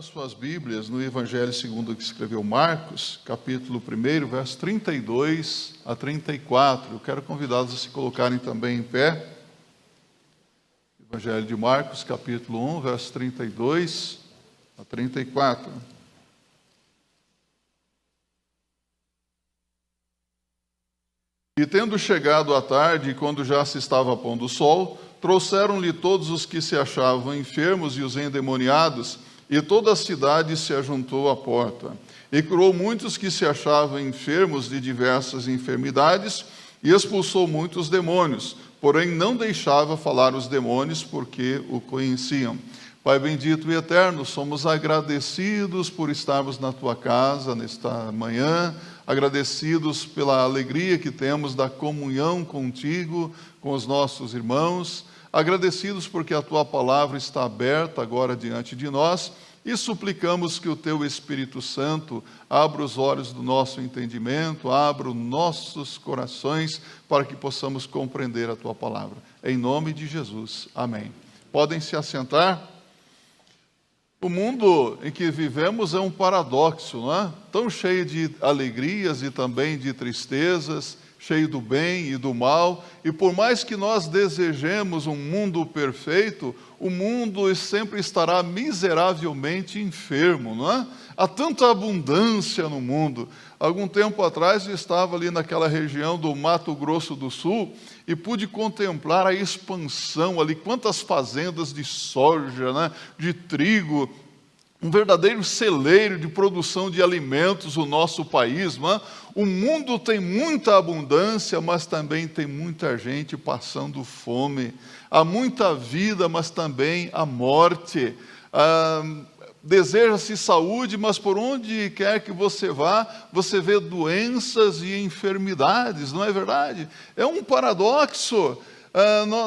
Abra suas Bíblias no Evangelho segundo que escreveu Marcos, capítulo 1, verso 32 a 34. Eu quero convidá-los a se colocarem também em pé. Evangelho de Marcos, capítulo 1, verso 32 a 34. E tendo chegado à tarde, quando já se estava pondo o sol, trouxeram-lhe todos os que se achavam enfermos e os endemoniados, e toda a cidade se ajuntou à porta. E curou muitos que se achavam enfermos de diversas enfermidades, e expulsou muitos demônios, porém não deixava falar os demônios, porque o conheciam. Pai bendito e eterno, somos agradecidos por estarmos na Tua casa nesta manhã, agradecidos pela alegria que temos da comunhão contigo, com os nossos irmãos, agradecidos porque a Tua palavra está aberta agora diante de nós e suplicamos que o Teu Espírito Santo abra os olhos do nosso entendimento, abra os nossos corações para que possamos compreender a Tua palavra. Em nome de Jesus. Amém. Podem se assentar. O mundo em que vivemos é um paradoxo, não é? Tão cheio de alegrias e também de tristezas, cheio do bem e do mal, e por mais que nós desejemos um mundo perfeito, o mundo sempre estará miseravelmente enfermo, não é? Há tanta abundância no mundo. Algum tempo atrás eu estava ali naquela região do Mato Grosso do Sul e pude contemplar a expansão ali, quantas fazendas de soja, né, de trigo, um verdadeiro celeiro de produção de alimentos o nosso país, não é? O mundo tem muita abundância, mas também tem muita gente passando fome. Há muita vida, mas também há morte. Deseja-se saúde, mas por onde quer que você vá, você vê doenças e enfermidades, não é verdade? É um paradoxo.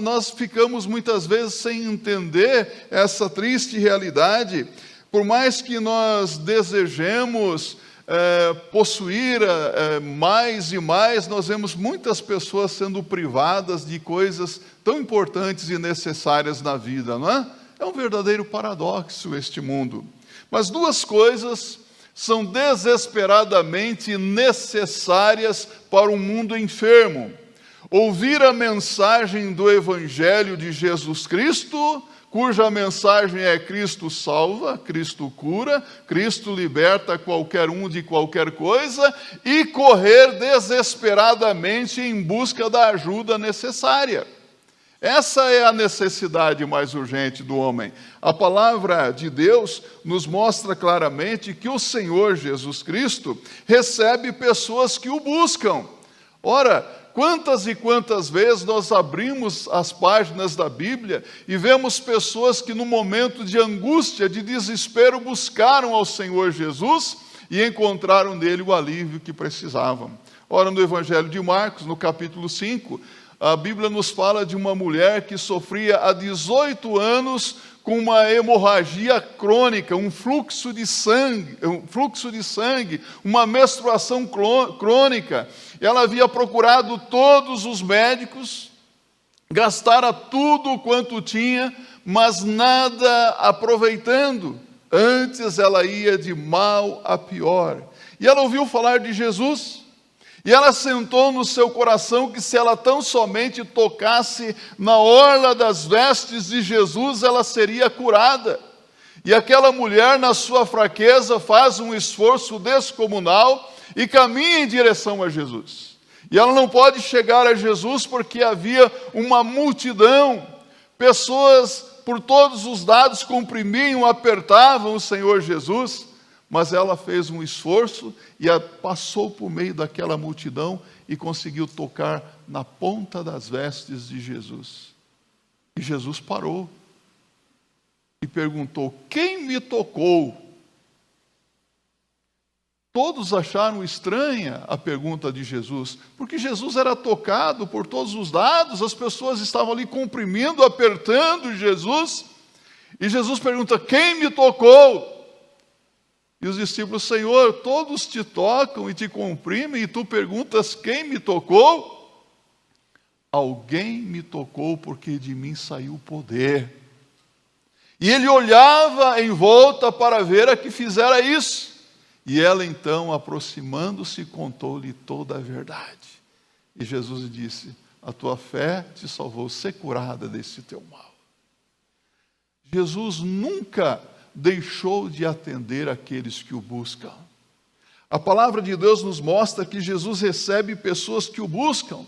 Nós ficamos muitas vezes sem entender essa triste realidade. Por mais que nós desejemos possuir mais e mais, nós vemos muitas pessoas sendo privadas de coisas tão importantes e necessárias na vida, não é? É um verdadeiro paradoxo este mundo. Mas duas coisas são desesperadamente necessárias para um mundo enfermo: ouvir a mensagem do Evangelho de Jesus Cristo, cuja mensagem é Cristo salva, Cristo cura, Cristo liberta qualquer um de qualquer coisa, e correr desesperadamente em busca da ajuda necessária. Essa é a necessidade mais urgente do homem. A palavra de Deus nos mostra claramente que o Senhor Jesus Cristo recebe pessoas que o buscam. Ora, quantas e quantas vezes nós abrimos as páginas da Bíblia e vemos pessoas que no momento de angústia, de desespero, buscaram ao Senhor Jesus e encontraram nele o alívio que precisavam. Ora, no Evangelho de Marcos, no capítulo 5, a Bíblia nos fala de uma mulher que sofria há 18 anos com uma hemorragia crônica, um fluxo de sangue, uma menstruação crônica. Ela havia procurado todos os médicos, gastara tudo quanto tinha, mas nada aproveitando. Antes ela ia de mal a pior. E ela ouviu falar de Jesus, e ela sentou no seu coração que se ela tão somente tocasse na orla das vestes de Jesus, ela seria curada. E aquela mulher, na sua fraqueza, faz um esforço descomunal e caminha em direção a Jesus. E ela não pode chegar a Jesus porque havia uma multidão, pessoas por todos os lados comprimiam, apertavam o Senhor Jesus, mas ela fez um esforço e passou por meio daquela multidão e conseguiu tocar na ponta das vestes de Jesus. E Jesus parou e perguntou: quem me tocou? Todos acharam estranha a pergunta de Jesus, porque Jesus era tocado por todos os lados, as pessoas estavam ali comprimindo, apertando Jesus, e Jesus pergunta: quem me tocou? E os discípulos: Senhor, todos te tocam e te comprimem, e tu perguntas: quem me tocou? Alguém me tocou porque de mim saiu poder. E ele olhava em volta para ver a que fizera isso. E ela então, aproximando-se, contou-lhe toda a verdade. E Jesus lhe disse: a tua fé te salvou, ser curada desse teu mal. Jesus nunca deixou de atender aqueles que o buscam. A palavra de Deus nos mostra que Jesus recebe pessoas que o buscam.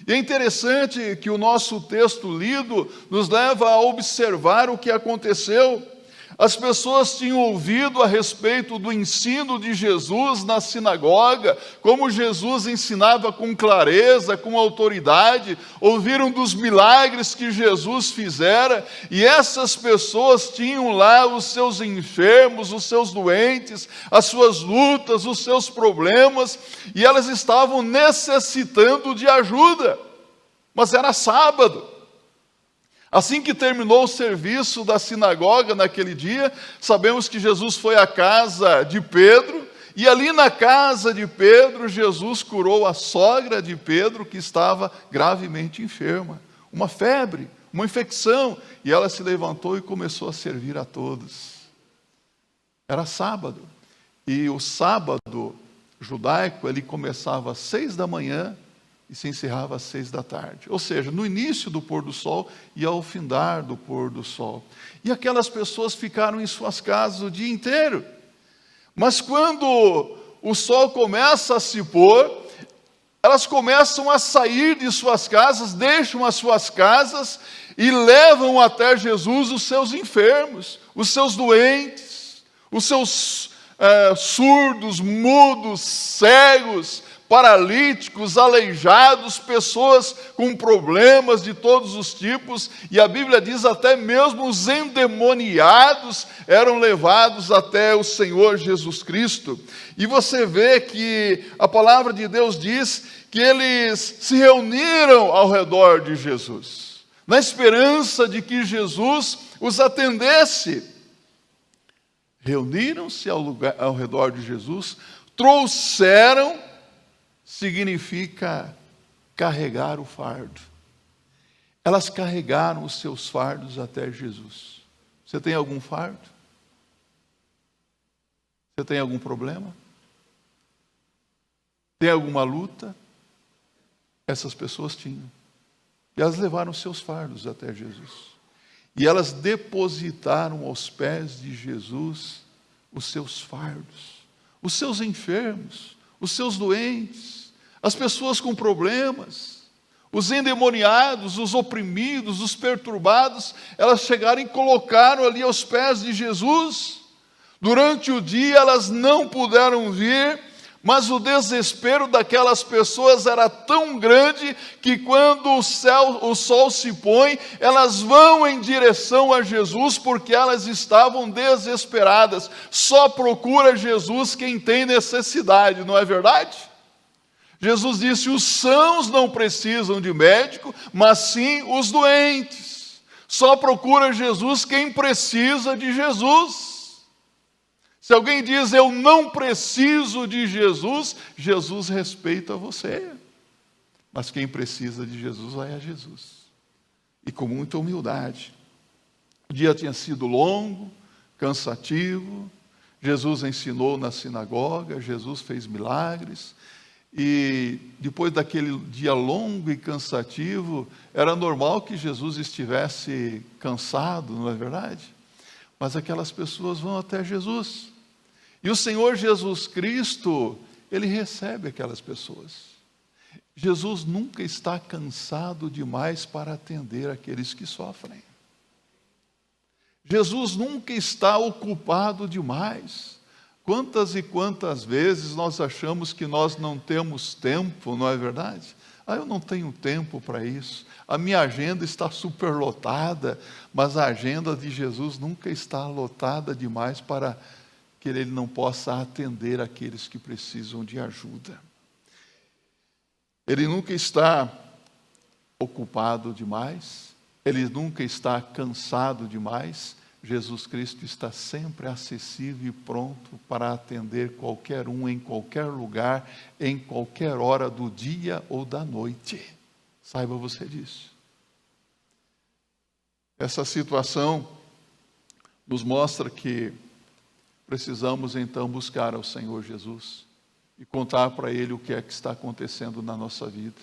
E é interessante que o nosso texto lido nos leva a observar o que aconteceu. As pessoas tinham ouvido a respeito do ensino de Jesus na sinagoga, como Jesus ensinava com clareza, com autoridade, ouviram dos milagres que Jesus fizera, e essas pessoas tinham lá os seus enfermos, os seus doentes, as suas lutas, os seus problemas, e elas estavam necessitando de ajuda, mas era sábado. Assim que terminou o serviço da sinagoga naquele dia, sabemos que Jesus foi à casa de Pedro, e ali na casa de Pedro, Jesus curou a sogra de Pedro, que estava gravemente enferma. Uma febre, uma infecção, e ela se levantou e começou a servir a todos. Era sábado, e o sábado judaico, ele começava às 6 da manhã, e se encerrava às 6 da tarde. Ou seja, no início do pôr do sol e ao findar do pôr do sol. E aquelas pessoas ficaram em suas casas o dia inteiro. Mas quando o sol começa a se pôr, elas começam a sair de suas casas, deixam as suas casas e levam até Jesus os seus enfermos, os seus doentes, os seus surdos, mudos, cegos, paralíticos, aleijados, pessoas com problemas de todos os tipos, e a Bíblia diz até mesmo os endemoniados eram levados até o Senhor Jesus Cristo. E você vê que a palavra de Deus diz que eles se reuniram ao redor de Jesus, na esperança de que Jesus os atendesse. Reuniram-se ao redor de Jesus, trouxeram, significa carregar o fardo. Elas carregaram os seus fardos até Jesus. Você tem algum fardo? Você tem algum problema? Tem alguma luta? Essas pessoas tinham. E elas levaram os seus fardos até Jesus. E elas depositaram aos pés de Jesus os seus fardos, os seus enfermos, os seus doentes, as pessoas com problemas, os endemoniados, os oprimidos, os perturbados, elas chegaram e colocaram ali aos pés de Jesus. Durante o dia elas não puderam vir, mas o desespero daquelas pessoas era tão grande que quando o sol se põe, elas vão em direção a Jesus porque elas estavam desesperadas. Só procura Jesus quem tem necessidade, não é verdade? Jesus disse: os sãos não precisam de médico, mas sim os doentes. Só procura Jesus quem precisa de Jesus. Se alguém diz eu não preciso de Jesus, Jesus respeita você. Mas quem precisa de Jesus vai a Jesus. E com muita humildade. O dia tinha sido longo, cansativo. Jesus ensinou na sinagoga, Jesus fez milagres. E depois daquele dia longo e cansativo, era normal que Jesus estivesse cansado, não é verdade? Mas aquelas pessoas vão até Jesus. E o Senhor Jesus Cristo, Ele recebe aquelas pessoas. Jesus nunca está cansado demais para atender aqueles que sofrem. Jesus nunca está ocupado demais. Quantas e quantas vezes nós achamos que nós não temos tempo, não é verdade? Eu não tenho tempo para isso. A minha agenda está superlotada, mas a agenda de Jesus nunca está lotada demais para que Ele não possa atender aqueles que precisam de ajuda. Ele nunca está ocupado demais, Ele nunca está cansado demais. Jesus Cristo está sempre acessível e pronto para atender qualquer um, em qualquer lugar, em qualquer hora do dia ou da noite. Saiba você disso. Essa situação nos mostra que precisamos então buscar ao Senhor Jesus e contar para Ele o que é que está acontecendo na nossa vida.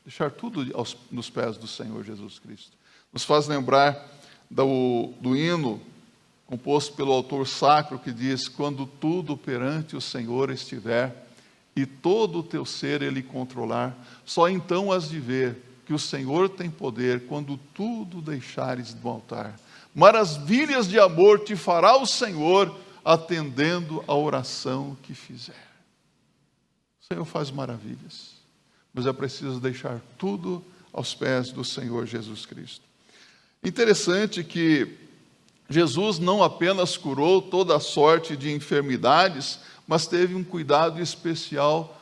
Deixar tudo nos pés do Senhor Jesus Cristo. Nos faz lembrar do hino composto pelo autor sacro que diz: quando tudo perante o Senhor estiver e todo o teu ser Ele controlar, só então has de ver que o Senhor tem poder quando tudo deixares do altar. Maravilhas de amor te fará o Senhor, atendendo a oração que fizer. O Senhor faz maravilhas, mas é preciso deixar tudo aos pés do Senhor Jesus Cristo. Interessante que Jesus não apenas curou toda a sorte de enfermidades, mas teve um cuidado especial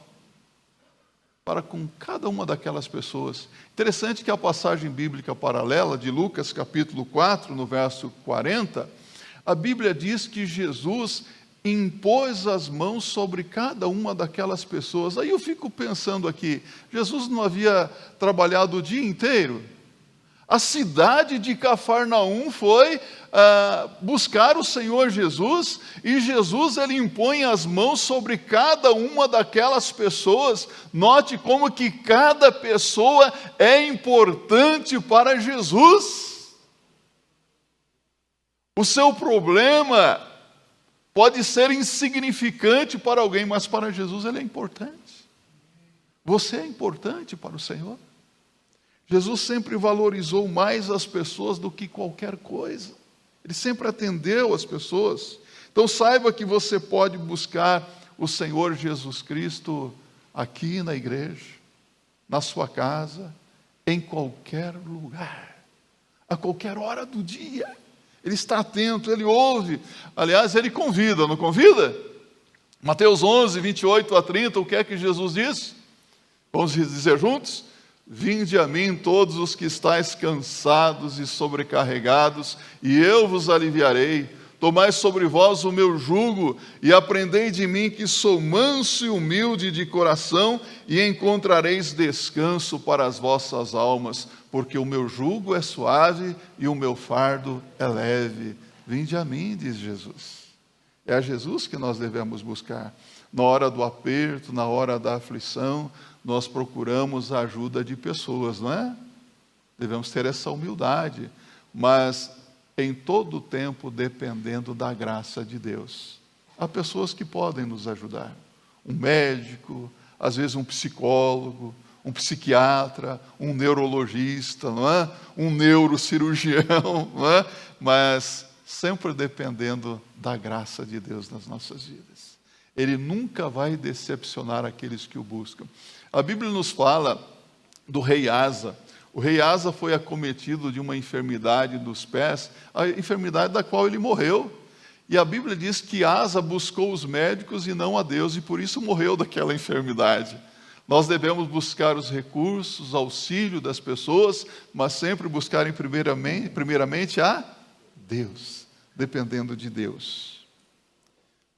para com cada uma daquelas pessoas. Interessante que a passagem bíblica paralela de Lucas capítulo 4, no verso 40, a Bíblia diz que Jesus impôs as mãos sobre cada uma daquelas pessoas. Aí eu fico pensando aqui, Jesus não havia trabalhado o dia inteiro? A cidade de Cafarnaum foi buscar o Senhor Jesus, e Jesus ele impõe as mãos sobre cada uma daquelas pessoas. Note como que cada pessoa é importante para Jesus. O seu problema pode ser insignificante para alguém, mas para Jesus ele é importante. Você é importante para o Senhor. Jesus sempre valorizou mais as pessoas do que qualquer coisa. Ele sempre atendeu as pessoas. Então saiba que você pode buscar o Senhor Jesus Cristo aqui na igreja, na sua casa, em qualquer lugar, a qualquer hora do dia. Ele está atento, Ele ouve. Aliás, Ele convida, não convida? Mateus 11, 28 a 30, o que é que Jesus diz? Vamos dizer juntos? Vinde a mim todos os que estáis cansados e sobrecarregados, e eu vos aliviarei. Tomai sobre vós o meu jugo, e aprendei de mim, que sou manso e humilde de coração, e encontrareis descanso para as vossas almas, porque o meu jugo é suave e o meu fardo é leve. Vinde a mim, diz Jesus. É a Jesus que nós devemos buscar. Na hora do aperto, na hora da aflição, nós procuramos a ajuda de pessoas, não é? Devemos ter essa humildade, mas em todo o tempo dependendo da graça de Deus. Há pessoas que podem nos ajudar. Um médico, às vezes um psicólogo, um psiquiatra, um neurologista, não é? Um neurocirurgião, não é? Mas sempre dependendo da graça de Deus nas nossas vidas. Ele nunca vai decepcionar aqueles que o buscam. A Bíblia nos fala do rei Asa. O rei Asa foi acometido de uma enfermidade dos pés, a enfermidade da qual ele morreu. E a Bíblia diz que Asa buscou os médicos e não a Deus, e por isso morreu daquela enfermidade. Nós devemos buscar os recursos, auxílio das pessoas, mas sempre buscarem primeiramente a Deus, dependendo de Deus.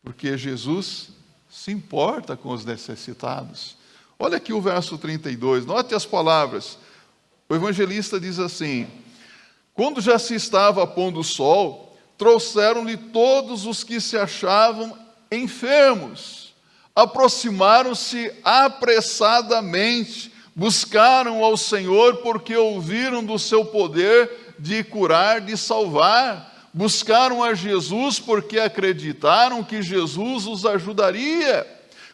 Porque Jesus se importa com os necessitados. Olha aqui o verso 32, note as palavras. O evangelista diz assim: quando já se estava pondo o sol, trouxeram-lhe todos os que se achavam enfermos. Aproximaram-se apressadamente, buscaram ao Senhor, porque ouviram do seu poder de curar, de salvar. Buscaram a Jesus porque acreditaram que Jesus os ajudaria.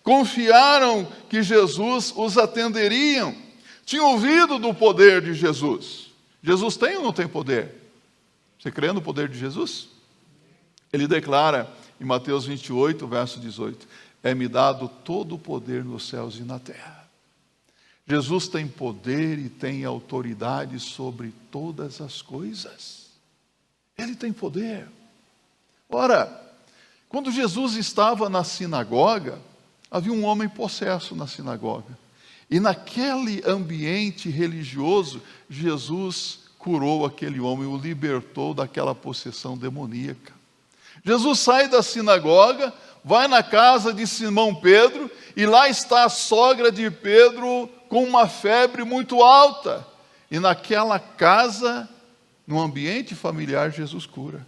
Confiaram que Jesus os atenderia. Tinham ouvido do poder de Jesus. Jesus tem ou não tem poder? Você crê no poder de Jesus? Ele declara em Mateus 28, verso 18: é-me dado todo o poder nos céus e na terra. Jesus tem poder e tem autoridade sobre todas as coisas. Ele tem poder. Ora, quando Jesus estava na sinagoga, havia um homem possesso na sinagoga. E naquele ambiente religioso, Jesus curou aquele homem, o libertou daquela possessão demoníaca. Jesus sai da sinagoga, vai na casa de Simão Pedro, e lá está a sogra de Pedro com uma febre muito alta. E naquela casa, no ambiente familiar, Jesus cura.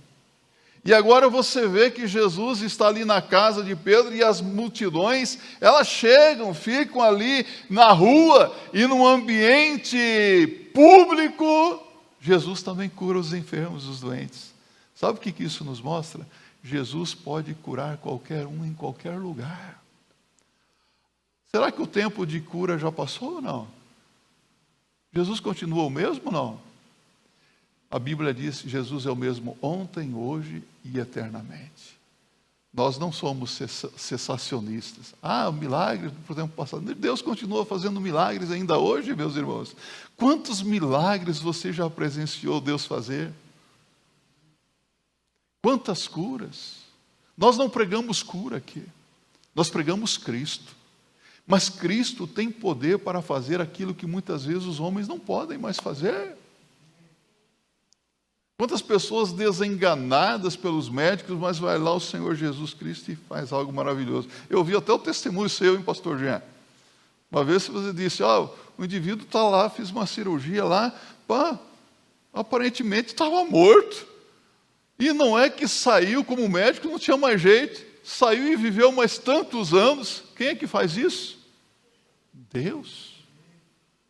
E agora você vê que Jesus está ali na casa de Pedro e as multidões, elas chegam, ficam ali na rua e no ambiente público. Jesus também cura os enfermos, os doentes. Sabe o que isso nos mostra? Jesus pode curar qualquer um em qualquer lugar. Será que o tempo de cura já passou ou não? Jesus continua o mesmo ou não? A Bíblia diz que Jesus é o mesmo ontem, hoje e eternamente. Nós não somos cessacionistas. Milagres do tempo passado. Deus continua fazendo milagres ainda hoje, meus irmãos. Quantos milagres você já presenciou Deus fazer? Quantas curas? Nós não pregamos cura aqui. Nós pregamos Cristo. Mas Cristo tem poder para fazer aquilo que muitas vezes os homens não podem mais fazer. Quantas pessoas desenganadas pelos médicos, mas vai lá o Senhor Jesus Cristo e faz algo maravilhoso. Eu ouvi até o testemunho seu, hein, pastor Jean? Uma vez você disse, o indivíduo está lá, fiz uma cirurgia lá, aparentemente estava morto. E não é que saiu como médico, não tinha mais jeito. Saiu e viveu mais tantos anos. Quem é que faz isso? Deus.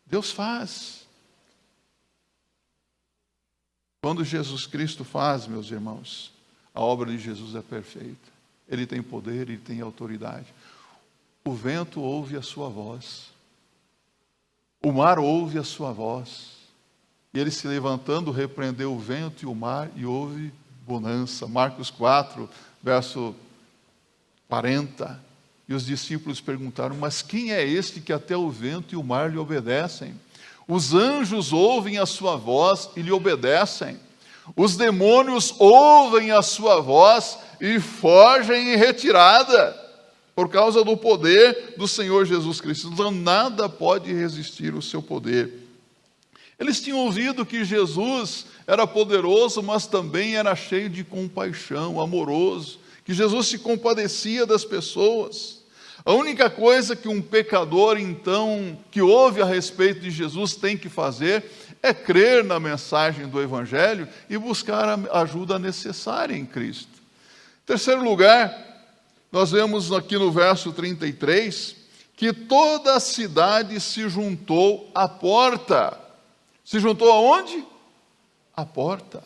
Deus faz. Quando Jesus Cristo faz, meus irmãos, a obra de Jesus é perfeita. Ele tem poder, ele tem autoridade. O vento ouve a sua voz. O mar ouve a sua voz. E ele se levantando, repreendeu o vento e o mar e houve bonança. Marcos 4, verso 40. E os discípulos perguntaram, mas quem é este que até o vento e o mar lhe obedecem? Os anjos ouvem a sua voz e lhe obedecem. Os demônios ouvem a sua voz e fogem em retirada, por causa do poder do Senhor Jesus Cristo. Então nada pode resistir ao seu poder. Eles tinham ouvido que Jesus era poderoso, mas também era cheio de compaixão, amoroso, que Jesus se compadecia das pessoas. A única coisa que um pecador, então, que ouve a respeito de Jesus tem que fazer é crer na mensagem do Evangelho e buscar a ajuda necessária em Cristo. Em terceiro lugar, nós vemos aqui no verso 33, que toda a cidade se juntou à porta. Se juntou aonde? À porta.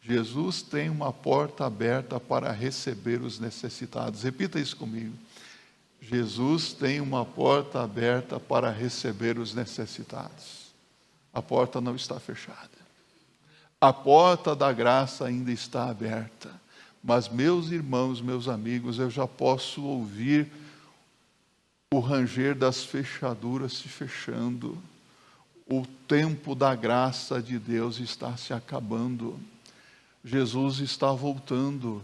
Jesus tem uma porta aberta para receber os necessitados. Repita isso comigo. Jesus tem uma porta aberta para receber os necessitados. A porta não está fechada. A porta da graça ainda está aberta. Mas, meus irmãos, meus amigos, eu já posso ouvir o ranger das fechaduras se fechando. O tempo da graça de Deus está se acabando. Jesus está voltando.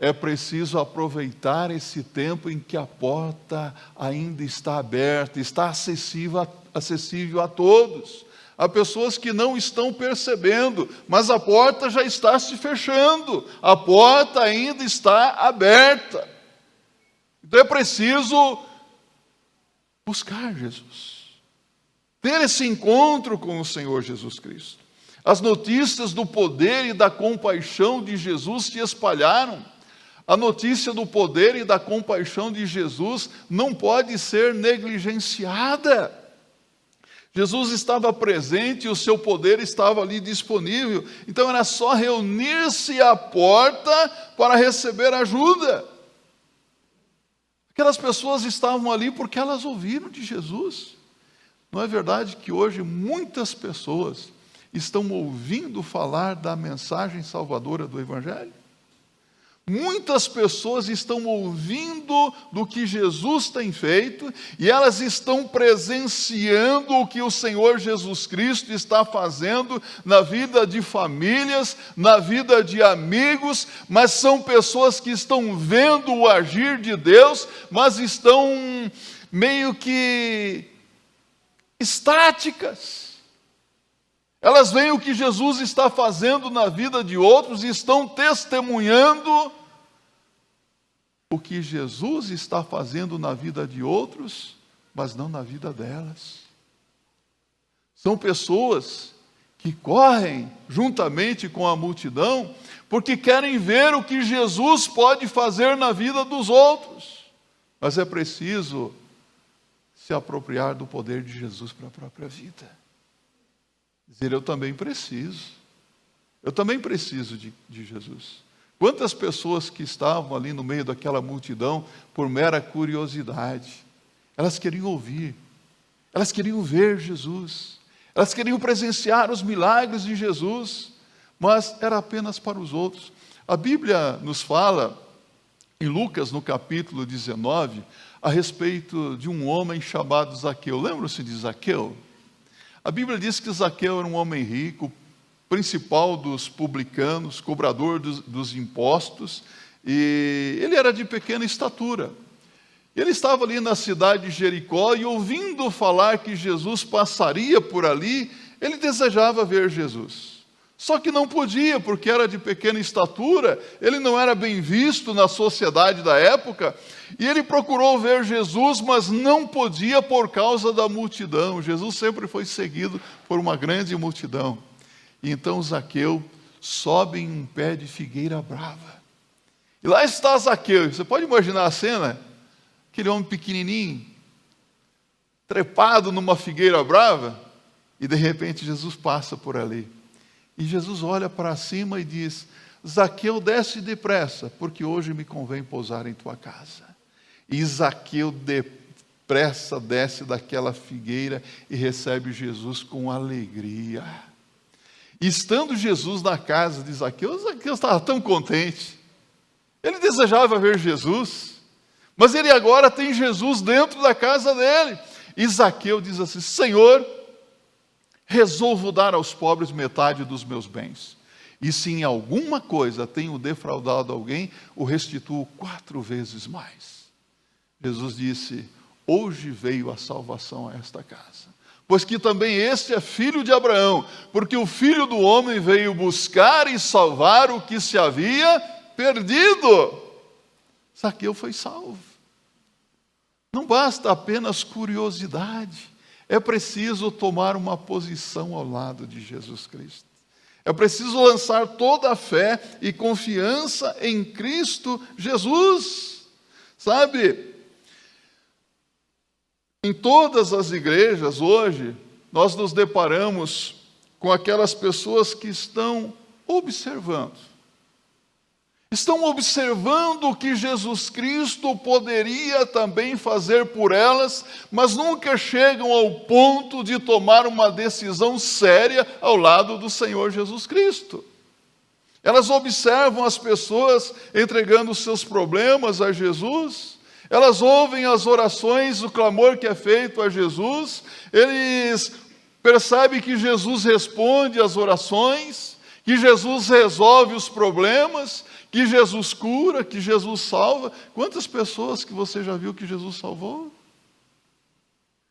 É preciso aproveitar esse tempo em que a porta ainda está aberta, está acessível a todos. Há pessoas que não estão percebendo, mas a porta já está se fechando, a porta ainda está aberta. Então é preciso buscar Jesus, ter esse encontro com o Senhor Jesus Cristo. As notícias do poder e da compaixão de Jesus se espalharam. A notícia do poder e da compaixão de Jesus não pode ser negligenciada. Jesus estava presente e o seu poder estava ali disponível. Então era só reunir-se à porta para receber ajuda. Aquelas pessoas estavam ali porque elas ouviram de Jesus. Não é verdade que hoje muitas pessoas estão ouvindo falar da mensagem salvadora do Evangelho? Muitas pessoas estão ouvindo do que Jesus tem feito e elas estão presenciando o que o Senhor Jesus Cristo está fazendo na vida de famílias, na vida de amigos, mas são pessoas que estão vendo o agir de Deus, mas estão meio que estáticas. Elas veem o que Jesus está fazendo na vida de outros e estão testemunhando o que Jesus está fazendo na vida de outros, mas não na vida delas. São pessoas que correm juntamente com a multidão, porque querem ver o que Jesus pode fazer na vida dos outros. Mas é preciso se apropriar do poder de Jesus para a própria vida. Dizer, eu também preciso de Jesus. Quantas pessoas que estavam ali no meio daquela multidão por mera curiosidade, elas queriam ouvir, elas queriam ver Jesus, elas queriam presenciar os milagres de Jesus, mas era apenas para os outros. A Bíblia nos fala, em Lucas, no capítulo 19, a respeito de um homem chamado Zaqueu. Lembram-se de Zaqueu? A Bíblia diz que Zaqueu era um homem rico, principal dos publicanos, cobrador dos impostos, e ele era de pequena estatura. Ele estava ali na cidade de Jericó e, ouvindo falar que Jesus passaria por ali, ele desejava ver Jesus. Só que não podia, porque era de pequena estatura, ele não era bem visto na sociedade da época, e ele procurou ver Jesus, mas não podia por causa da multidão. Jesus sempre foi seguido por uma grande multidão. E então Zaqueu sobe em um pé de figueira brava. E lá está Zaqueu. Você pode imaginar a cena? Aquele homem pequenininho, trepado numa figueira brava, e de repente Jesus passa por ali. E Jesus olha para cima e diz, Zaqueu, desce depressa, porque hoje me convém pousar em tua casa. E Zaqueu depressa desce daquela figueira e recebe Jesus com alegria. E estando Jesus na casa de Zaqueu, Zaqueu estava tão contente. Ele desejava ver Jesus, mas ele agora tem Jesus dentro da casa dele. E Zaqueu diz assim, Senhor, resolvo dar aos pobres metade dos meus bens. E se em alguma coisa tenho defraudado alguém, o restituo 4 vezes mais. Jesus disse, hoje veio a salvação a esta casa. Pois que também este é filho de Abraão, porque o Filho do Homem veio buscar e salvar o que se havia perdido. Zaqueu foi salvo. Não basta apenas curiosidade, é preciso tomar uma posição ao lado de Jesus Cristo. É preciso lançar toda a fé e confiança em Cristo Jesus. Sabe, em todas as igrejas hoje, nós nos deparamos com aquelas pessoas que estão observando o que Jesus Cristo poderia também fazer por elas, mas nunca chegam ao ponto de tomar uma decisão séria ao lado do Senhor Jesus Cristo. Elas observam as pessoas entregando os seus problemas a Jesus, elas ouvem as orações, o clamor que é feito a Jesus, eles percebem que Jesus responde às orações, que Jesus resolve os problemas, que Jesus cura, que Jesus salva. Quantas pessoas que você já viu que Jesus salvou?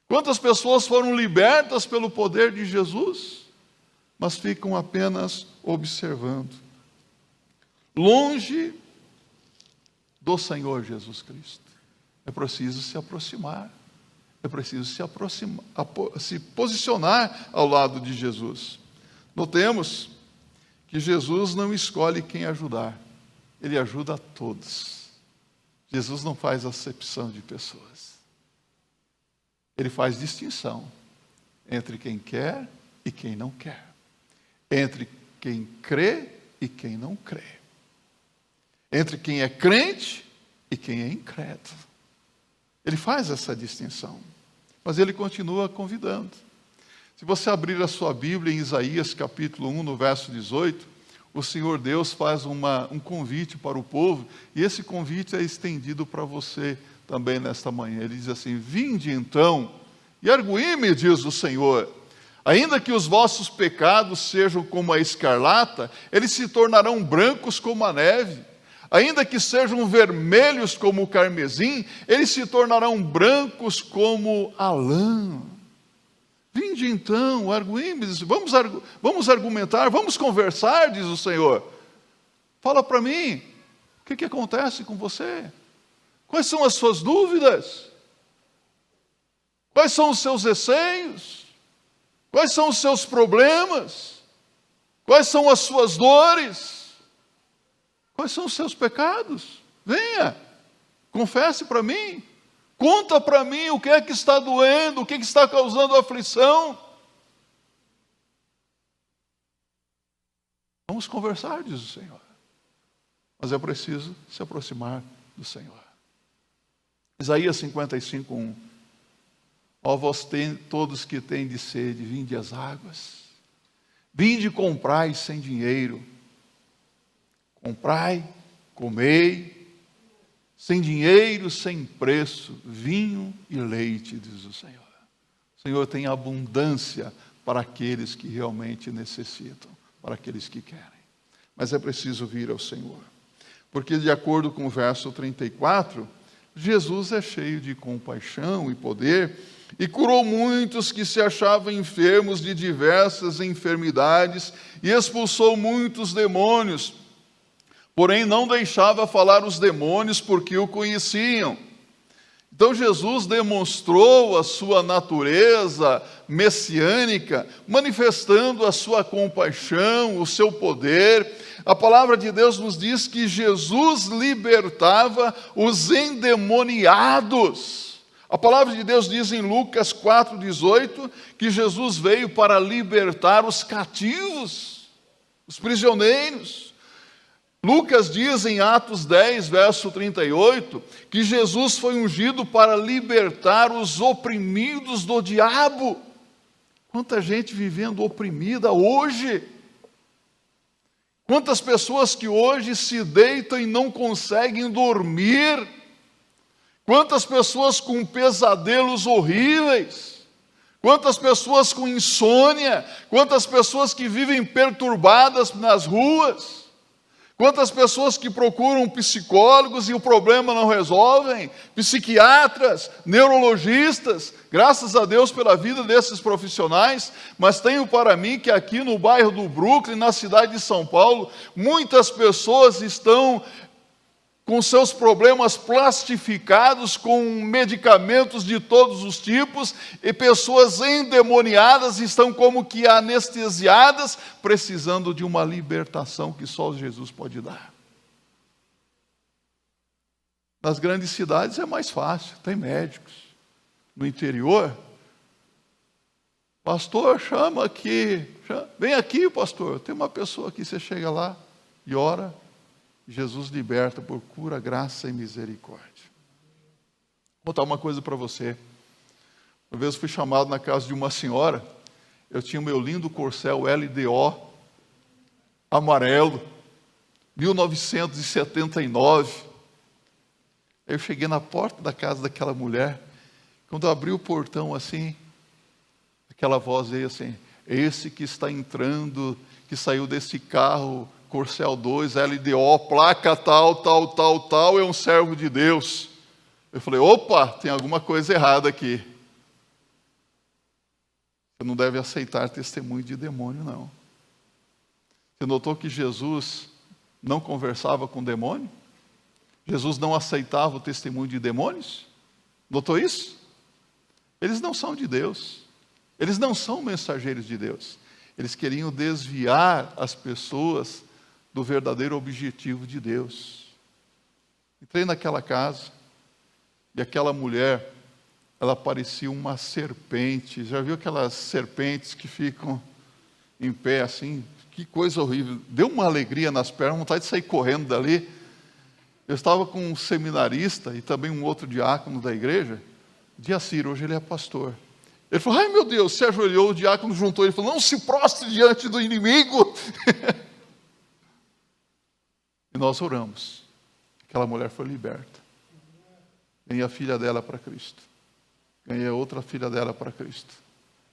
Quantas pessoas foram libertas pelo poder de Jesus? Mas ficam apenas observando. Longe do Senhor Jesus Cristo. É preciso se aproximar. É preciso se posicionar ao lado de Jesus. Notemos que Jesus não escolhe quem ajudar. Ele ajuda a todos. Jesus não faz acepção de pessoas. Ele faz distinção entre quem quer e quem não quer. Entre quem crê e quem não crê. Entre quem é crente e quem é incrédulo. Ele faz essa distinção. Mas ele continua convidando. Se você abrir a sua Bíblia em Isaías capítulo 1, no verso 18, o Senhor Deus faz um convite para o povo, e esse convite é estendido para você também nesta manhã. Ele diz assim, vinde então, e arguí-me, diz o Senhor, ainda que os vossos pecados sejam como a escarlata, eles se tornarão brancos como a neve. Ainda que sejam vermelhos como o carmesim, eles se tornarão brancos como a lã. Vinde então, arguí-me, vamos argumentar, vamos conversar, diz o Senhor. Fala para mim, o que acontece com você? Quais são as suas dúvidas? Quais são os seus receios? Quais são os seus problemas? Quais são as suas dores? Quais são os seus pecados? Venha, confesse para mim. Conta para mim o que é que está doendo, o que é que está causando aflição. Vamos conversar, diz o Senhor. Mas é preciso se aproximar do Senhor. Isaías 55:1. Ó vós todos que tendes sede, vinde às águas. Vinde e comprai sem dinheiro. Comprai, comei, sem dinheiro, sem preço, vinho e leite, diz o Senhor. O Senhor tem abundância para aqueles que realmente necessitam, para aqueles que querem. Mas é preciso vir ao Senhor. Porque, de acordo com o verso 34, Jesus é cheio de compaixão e poder e curou muitos que se achavam enfermos de diversas enfermidades e expulsou muitos demônios. Porém, não deixava falar os demônios porque o conheciam. Então, Jesus demonstrou a sua natureza messiânica, manifestando a sua compaixão, o seu poder. A palavra de Deus nos diz que Jesus libertava os endemoniados. A palavra de Deus diz em Lucas 4,18 que Jesus veio para libertar os cativos, os prisioneiros. Lucas diz em Atos 10, verso 38, que Jesus foi ungido para libertar os oprimidos do diabo. Quanta gente vivendo oprimida hoje. Quantas pessoas que hoje se deitam e não conseguem dormir. Quantas pessoas com pesadelos horríveis. Quantas pessoas com insônia. Quantas pessoas que vivem perturbadas nas ruas. Quantas pessoas que procuram psicólogos e o problema não resolvem, psiquiatras, neurologistas, graças a Deus pela vida desses profissionais, mas tenho para mim que aqui no bairro do Brooklyn, na cidade de São Paulo, muitas pessoas estão com seus problemas plastificados, com medicamentos de todos os tipos, e pessoas endemoniadas estão como que anestesiadas, precisando de uma libertação que só Jesus pode dar. Nas grandes cidades é mais fácil, tem médicos. No interior, pastor, chama aqui, vem aqui, pastor, tem uma pessoa aqui, você chega lá e ora, Jesus liberta por cura, graça e misericórdia. Vou contar uma coisa para você. Uma vez fui chamado na casa de uma senhora, eu tinha o meu lindo Corcel LDO, amarelo, 1979. Aí eu cheguei na porta da casa daquela mulher, quando eu abri o portão assim, aquela voz veio assim, esse que está entrando, que saiu desse carro, Corcel 2, LDO, placa tal, é um servo de Deus. Eu falei, opa, tem alguma coisa errada aqui. Você não deve aceitar testemunho de demônio, não. Você notou que Jesus não conversava com demônio? Jesus não aceitava o testemunho de demônios? Notou isso? Eles não são de Deus. Eles não são mensageiros de Deus. Eles queriam desviar as pessoas do verdadeiro objetivo de Deus. Entrei naquela casa e aquela mulher, ela parecia uma serpente. Já viu aquelas serpentes que ficam em pé assim? Que coisa horrível. Deu uma alegria nas pernas, vontade de sair correndo dali. Eu estava com um seminarista e também um outro diácono da igreja, Diacir, hoje ele é pastor. Ele falou, ai meu Deus, se ajoelhou, o diácono juntou, ele falou, não se prostre diante do inimigo. E nós oramos. Aquela mulher foi liberta. Ganhei a filha dela para Cristo. Ganhei a outra filha dela para Cristo.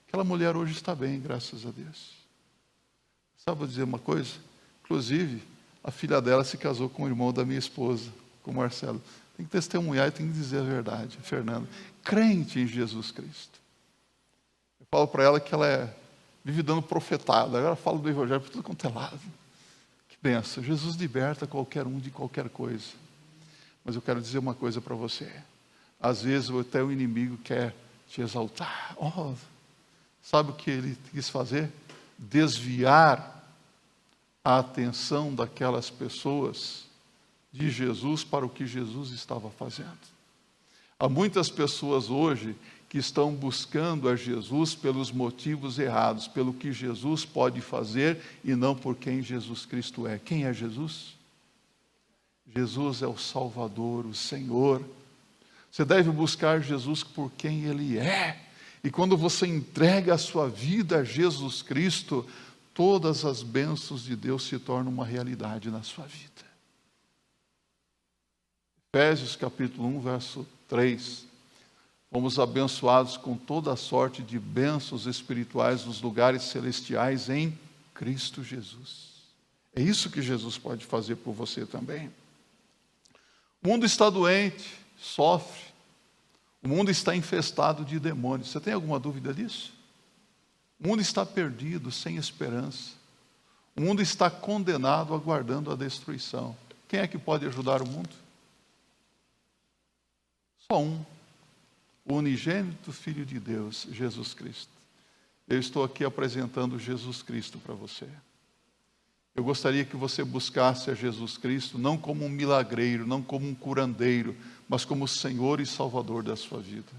Aquela mulher hoje está bem, graças a Deus. Sabe dizer uma coisa? Inclusive, a filha dela se casou com o irmão da minha esposa, com o Marcelo. Tem que testemunhar e tem que dizer a verdade. Fernanda, crente em Jesus Cristo. Eu falo para ela que ela vive dando profetada. Agora falo do evangelho por tudo quanto é lado. Pensa, Jesus liberta qualquer um de qualquer coisa. Mas eu quero dizer uma coisa para você. Às vezes até o inimigo quer te exaltar. Oh, sabe o que ele quis fazer? Desviar a atenção daquelas pessoas de Jesus para o que Jesus estava fazendo. Há muitas pessoas hoje que estão buscando a Jesus pelos motivos errados, pelo que Jesus pode fazer e não por quem Jesus Cristo é. Quem é Jesus? Jesus é o Salvador, o Senhor. Você deve buscar Jesus por quem Ele é. E quando você entrega a sua vida a Jesus Cristo, todas as bênçãos de Deus se tornam uma realidade na sua vida. Efésios capítulo 1, verso 3. Fomos abençoados com toda a sorte de bênçãos espirituais nos lugares celestiais em Cristo Jesus. É isso que Jesus pode fazer por você também. O mundo está doente, sofre. O mundo está infestado de demônios. Você tem alguma dúvida disso? O mundo está perdido, sem esperança. O mundo está condenado, aguardando a destruição. Quem é que pode ajudar o mundo? Só um. O unigênito Filho de Deus, Jesus Cristo. Eu estou aqui apresentando Jesus Cristo para você. Eu gostaria que você buscasse a Jesus Cristo não como um milagreiro, não como um curandeiro, mas como o Senhor e Salvador da sua vida.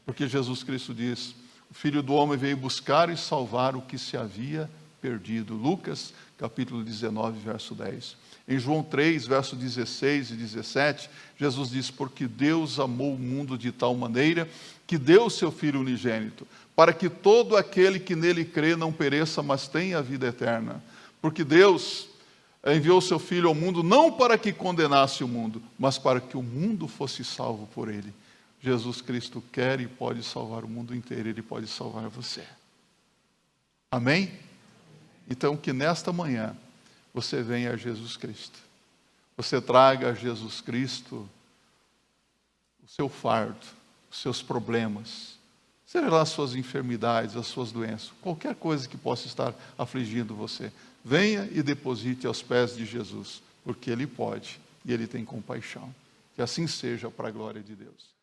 Porque Jesus Cristo diz, o Filho do Homem veio buscar e salvar o que se havia perdido. Lucas, capítulo 19, verso 10. Em João 3, verso 16 e 17, Jesus diz, porque Deus amou o mundo de tal maneira que deu o seu Filho unigênito, para que todo aquele que nele crê não pereça, mas tenha a vida eterna. Porque Deus enviou o seu Filho ao mundo não para que condenasse o mundo, mas para que o mundo fosse salvo por ele. Jesus Cristo quer e pode salvar o mundo inteiro, Ele pode salvar você. Amém? Então que nesta manhã você venha a Jesus Cristo. Você traga a Jesus Cristo o seu fardo, os seus problemas, seja lá as suas enfermidades, as suas doenças, qualquer coisa que possa estar afligindo você. Venha e deposite aos pés de Jesus, porque Ele pode e Ele tem compaixão. Que assim seja para a glória de Deus.